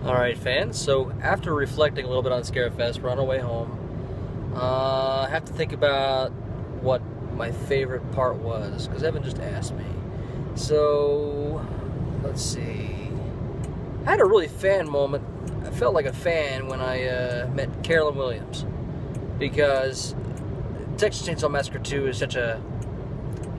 Alright, fans, so after reflecting a little bit on Scarefest, we're on our way home. I have to think about what my favorite part was, because Evan just asked me. So, let's see. I had a really fan moment. I felt like a fan when I met Cary Elwes, because Texas Chainsaw Massacre 2 is such an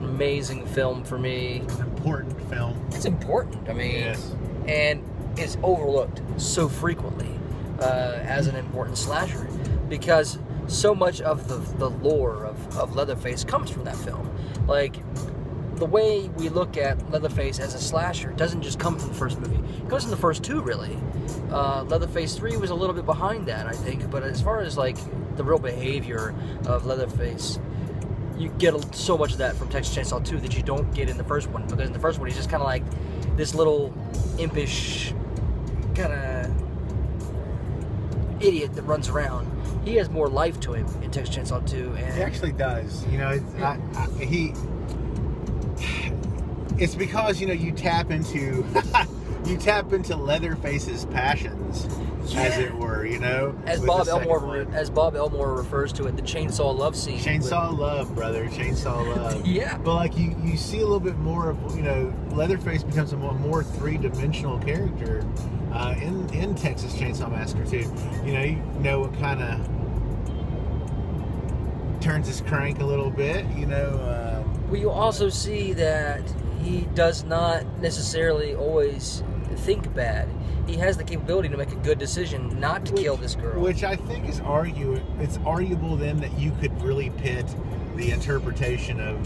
amazing film for me. It's an important film. It's important, I mean, Yes. and it's overlooked so frequently as an important slasher, because so much of the lore of Leatherface comes from that film. Like, the way we look at Leatherface as a slasher doesn't just come from the first movie. It goes from the first two, really. Leatherface 3 was a little bit behind that, I think, but as far as, like, the real behavior of Leatherface, you get so much of that from Texas Chainsaw 2 that you don't get in the first one, because in the first one he's just kind of like this little impish kind of idiot that runs around. He has more life to him in Texas Chainsaw 2, and He actually does. You know, it's because, you know, you tap into Leatherface's passions, as it were. You know, as Bob Elmore refers to it, the chainsaw love scene. Chainsaw love, brother. Chainsaw love. Yeah. But like you see a little bit more of, you know, Leatherface becomes a more three-dimensional character in Texas Chainsaw Massacre 2. You know what kind of turns his crank a little bit. You know. Well, you also see that he does not necessarily always think bad. He has the capability to make a good decision not to kill this girl. Which I think is it's arguable then that you could really pit the interpretation of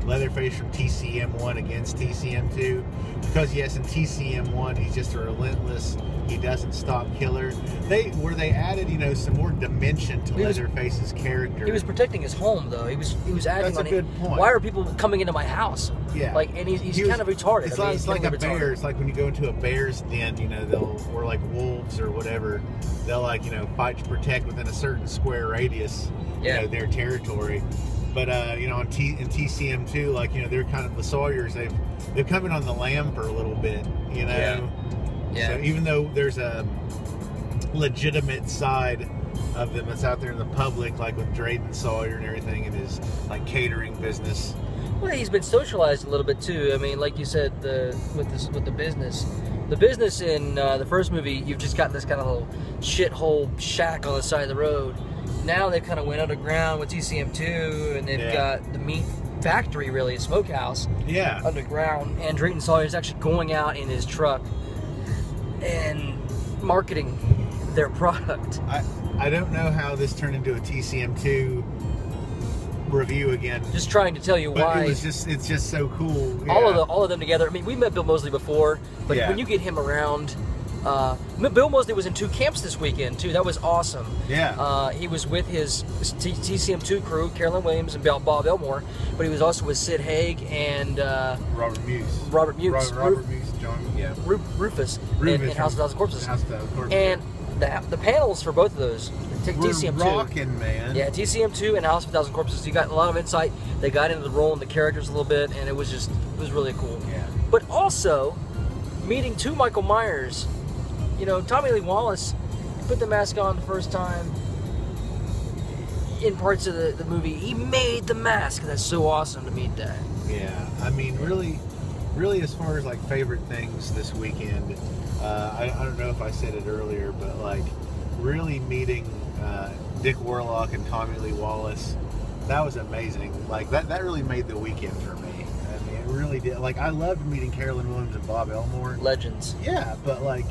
Leatherface from TCM1 against TCM2. Because yes, in TCM1 he's just a relentless, he doesn't stop killer. They added, you know, some more dimension to Leatherface's character. He was protecting his home, though. He was acting That's on a good point. Why are people coming into my house? Yeah. Like, and he's kind of retarded. It's like a bear. It's like when you go into a bear's den, you know, or like wolves or whatever, they'll, like, you know, fight to protect within a certain square radius, you know, their territory. But you know, in TCM2, like, you know, they're kind of the Sawyers. They've come in on the lam for a little bit, you know. Yeah. So even though there's a legitimate side of them that's out there in the public, like with Drayden Sawyer and everything, and his like catering business. Well, he's been socialized a little bit too. I mean, like you said, with the business. The business in the first movie, you've just got this kind of little shithole shack on the side of the road. Now they've kind of went underground with TCM2, and they've got the meat factory, really, a smokehouse, underground. And Drayden Sawyer is actually going out in his truck and marketing their product. I don't know how this turned into a TCM2 review again. Just trying to tell you why. It's just so cool. Yeah. All of them together. I mean, we met Bill Moseley before, but when you get him around. Bill Moseley was in 2 camps this weekend too. That was awesome. Yeah. He was with his TCM2 crew, Carolyn Williams and Bob Elmore, but he was also with Sid Haig and Robert Muse. Robert Muse, John, Rufus in House of 1,000 Corpses. And the panels for both of those, TCM2, rocking, man. Yeah, TCM2 and House of 1,000 Corpses. You got a lot of insight. They got into the role and the characters a little bit, and it was really cool. Yeah. But also meeting 2 Michael Myers. You know, Tommy Lee Wallace put the mask on the first time in parts of the movie. He made the mask. That's so awesome to meet that. Yeah, I mean, really, as far as like favorite things this weekend, I don't know if I said it earlier, but like really meeting Dick Warlock and Tommy Lee Wallace, that was amazing. Like that really made the weekend for me. I mean, it really did. Like, I loved meeting Carolyn Williams and Bob Elmore. Legends. Yeah, but like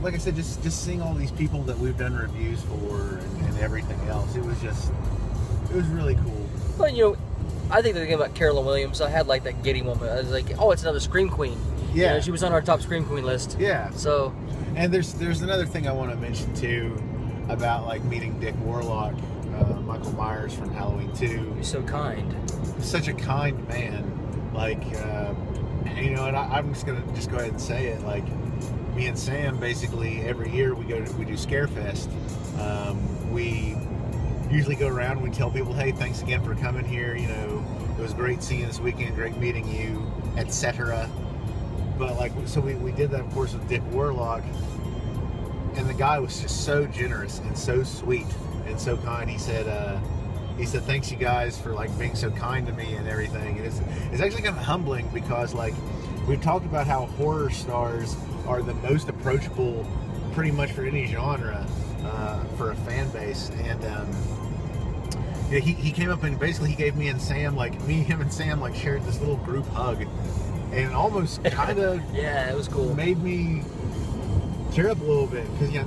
I said, just seeing all these people that we've done reviews for and everything else, it was really cool. Well, you know, I think the thing about Carolyn Williams, I had like that giddy moment. I was like, oh, it's another Scream Queen. Yeah. You know, she was on our top Scream Queen list. Yeah. So. And there's another thing I want to mention too about like meeting Dick Warlock, Michael Myers from Halloween 2. He's so kind. Such a kind man. Like, you know, and I'm just gonna go ahead and say it. Like, me and Sam, basically every year we do Scarefest. We usually go around and we tell people, hey, thanks again for coming here. You know, it was great seeing you this weekend, great meeting you, etc. But like, so we did that, of course, with Dick Warlock, the guy was just so generous and so sweet and so kind. He said, thanks you guys for like being so kind to me and everything. And it's actually kind of humbling because like we've talked about how horror stars are the most approachable pretty much for any genre for a fan base. And yeah, he came up and basically he gave me and Sam, like him and Sam like shared this little group hug, and almost kind of yeah, it was cool. Made me tear up a little bit because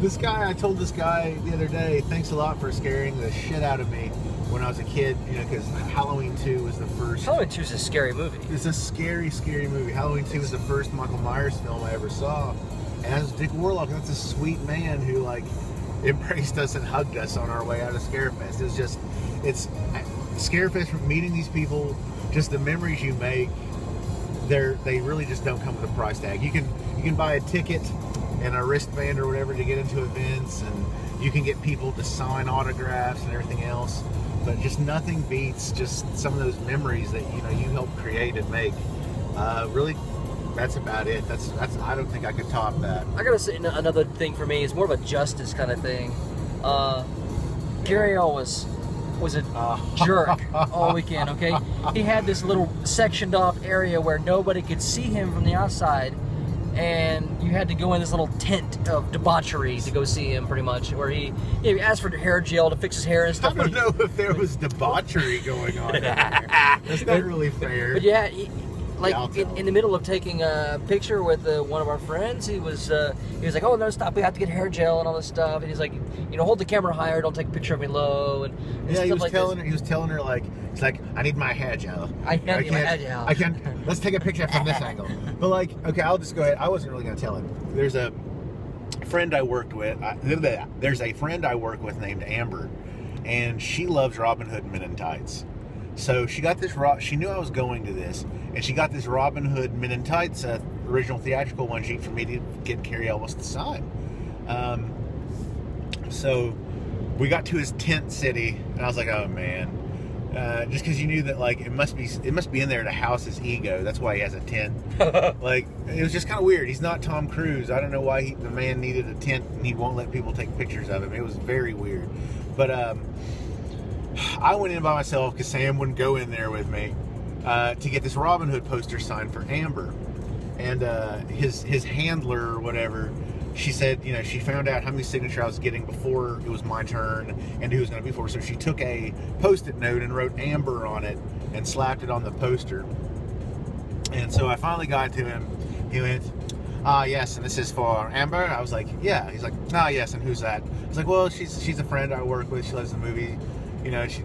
this guy, I told this guy the other day, thanks a lot for scaring the shit out of me when I was a kid, because Halloween 2 was the first. Halloween 2 is a scary movie. It's a scary, scary movie. Halloween 2 was the first Michael Myers film I ever saw. And as Dick Warlock, that's a sweet man who like embraced us and hugged us on our way out of Scarefest. It's Scarefest, from meeting these people, just the memories you make, they really just don't come with a price tag. You can buy a ticket and a wristband or whatever to get into events, and you can get people to sign autographs and everything else, but just nothing beats just some of those memories that you helped create and make. Really, that's about it. That's I don't think I could top that. I gotta say another thing for me is more of a justice kind of thing. Cary Elwes was a jerk all weekend. Okay, he had this little sectioned off area where nobody could see him from the outside, and you had to go in this little tent of debauchery to go see him, pretty much, where he asked for hair gel to fix his hair and stuff. I don't know if there was debauchery going on there. That's not really fair. But yeah, in the middle of taking a picture with one of our friends, he was like, "Oh no, stop! We have to get hair gel and all this stuff." And he's like, "Hold the camera higher, don't take a picture of me low." And yeah, he was telling her like, he's like, "I need my hair gel. I need my hair gel. I can't. Let's take a picture from this angle." But like, okay, I'll just go ahead. I wasn't really gonna tell him. There's a friend I worked with. There's a friend I work with named Amber, and she loves Robin Hood Men in Tights. So she got this. She knew I was going to this, and she got this Robin Hood Men in Tights original theatrical one sheet for me to get Cary Elwes to sign. So we got to his tent city, and I was like, "Oh man!" Just because you knew that like it must be in there to house his ego. That's why he has a tent. Like it was just kind of weird. He's not Tom Cruise. I don't know why the man needed a tent and he won't let people take pictures of him. It was very weird. But I went in by myself because Sam wouldn't go in there with me to get this Robin Hood poster signed for Amber, and his handler or whatever. She said, she found out how many signatures I was getting before it was my turn and who was going to be for. So she took a Post-it note and wrote Amber on it and slapped it on the poster. And so I finally got to him. He went, yes, and this is for Amber. I was like, yeah. He's like, yes, and who's that? I was like, well, she's a friend I work with. She loves the movie.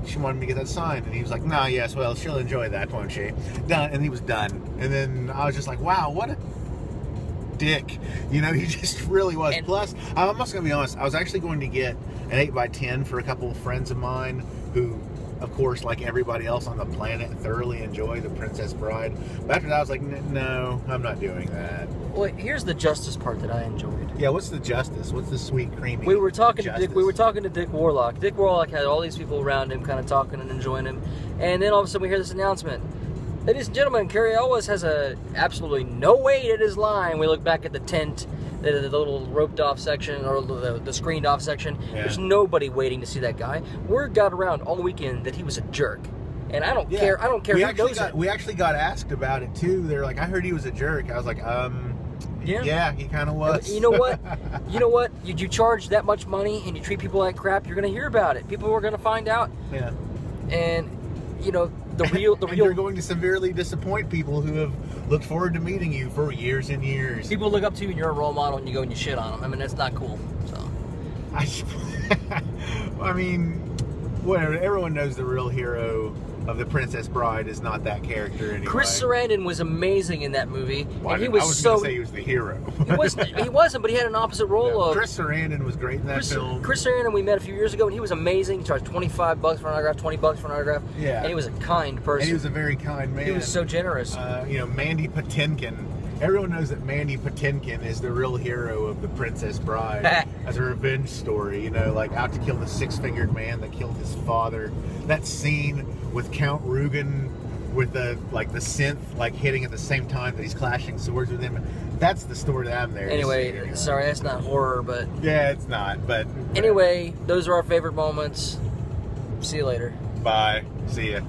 She wanted me to get that signed. And he was like, yes, well, she'll enjoy that, won't she? Done. And he was done. And then I was just like, wow, what a dick. He just really was. And plus, I'm also going to be honest, I was actually going to get an 8x10 for a couple of friends of mine who, of course, like everybody else on the planet, thoroughly enjoy The Princess Bride. But after that, I was like, no, I'm not doing that. Well, here's the justice part that I enjoyed. Yeah, what's the justice? What's the sweet, creamy We were talking justice? to Dick Warlock. Dick Warlock had all these people around him kind of talking and enjoying him. And then all of a sudden we hear this announcement. Ladies and gentlemen, Cary Elwes has absolutely no weight at his line. We look back at the tent, the little roped off section, or the screened off section. Yeah. There's nobody waiting to see that guy. Word got around all weekend that he was a jerk. And I don't care. I don't care who knows it. We actually got asked about it too. They're like, I heard he was a jerk. I was like, yeah, he kind of was. You know what? You charge that much money and you treat people like crap, you're going to hear about it. People are going to find out. Yeah. And the real you're going to severely disappoint people who have looked forward to meeting you for years and years. People look up to you and you're a role model and you go and you shit on them. I mean, that's not cool. So I mean, whatever. Everyone knows the real hero of The Princess Bride is not that character anyway. Chris Sarandon was amazing in that movie. Well, and I was going to say he was the hero. He wasn't, but he had an opposite role of... Chris Sarandon was great in that film. Chris Sarandon we met a few years ago, and he was amazing. He charged $25 for an autograph, $20 for an autograph. Yeah. And he was a kind person. And he was a very kind man. He was so generous. Mandy Patinkin. Everyone knows that Mandy Patinkin is the real hero of The Princess Bride as a revenge story, like out to kill the six-fingered man that killed his father. That scene with Count Rugen with the synth hitting at the same time that he's clashing swords with him. That's the story that I'm there. Anyway, sorry, that's not horror, but yeah, it's not. But anyway, those are our favorite moments. See you later. Bye. See ya.